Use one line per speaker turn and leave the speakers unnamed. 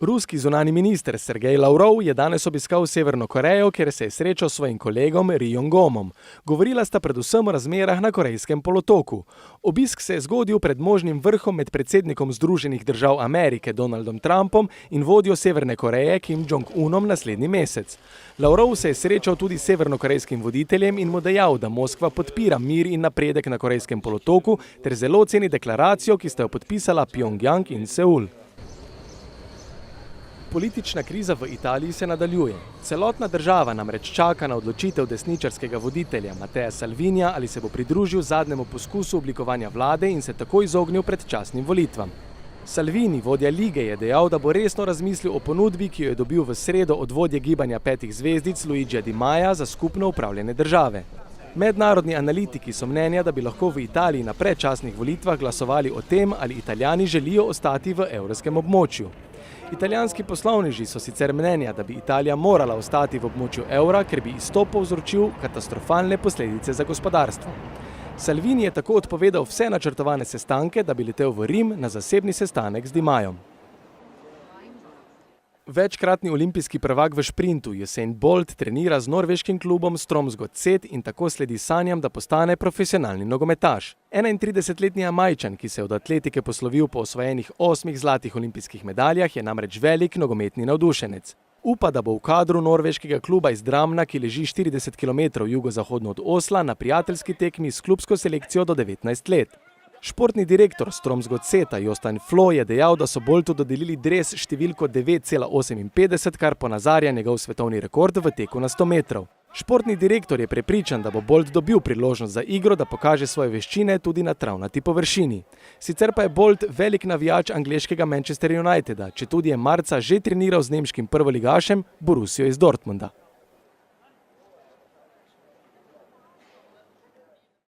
Ruski zunani minister Sergej Lavrov je danes obiskal Severno Korejo, kjer se je srečal s svojim kolegom Ri Jong-gomom. Govorila sta predvsem o razmerah na Korejskem polotoku. Obisk se je zgodil pred možnim vrhom med predsednikom Združenih držav Amerike Donaldom Trumpom in vodjo Severne Koreje Kim Jong-unom naslednji mesec. Lavrov se je srečal tudi s severnokorejskim voditeljem in mu dejal, da Moskva podpira mir in napredek na Korejskem polotoku ter zelo ceni deklaracijo, ki sta jo podpisala Pjongjang in Seul. Politična kriza v Italiji se nadaljuje. Celotna država namreč čaka na odločitev desničarskega voditelja Mattea Salvinija, ali se bo pridružil zadnjemu poskusu oblikovanja vlade in se tako izognil predčasnim volitvam. Salvini, vodja lige, je dejal, da bo resno razmislil o ponudbi, ki jo je dobil v sredo od vodje gibanja petih zvezdic Luigija Di Maia za skupno upravljanje države. Mednarodni analitiki so mnenja, da bi lahko v Italiji na predčasnih volitvah glasovali o tem, ali Italijani želijo ostati v evrskem območju. Italijanski poslovneži so sicer mnenja, da bi Italija morala ostati v območju evra, ker bi izstop povzročil katastrofalne posledice za gospodarstvo. Salvini je tako odpovedal vse načrtovane sestanke, da bi letel v Rim na zasebni sestanek z Di Maiom. Večkratni olimpijski prvak v šprintu Usain Bolt trenira z norveškim klubom Strømsgodset in tako sledi sanjam, da postane profesionalni nogometaš. 31-letni Jamajčan, ki se je od atletike poslovil po osvojenih 8 zlatih olimpijskih medaljah, je namreč velik nogometni navdušenec. Upa, da bo v kadru norveškega kluba iz Dramna, ki leži 40 km jugozahodno od Osla, na prijateljski tekmi s klubsko selekcijo do 19 let. Športni direktor Strømsgodseta Jostein Flo je dejal, da so Boltu dodelili dres številko 9,58, kar ponazarja njegov svetovni rekord v teku na 100 metrov. Športni direktor je prepričan, da bo Bolt dobil priložnost za igro, da pokaže svoje veščine tudi na travnati površini. Sicer pa je Bolt velik navijač angleškega Manchester Uniteda, četudi je marca že treniral z nemškim prvoligašem Borussijo iz Dortmunda.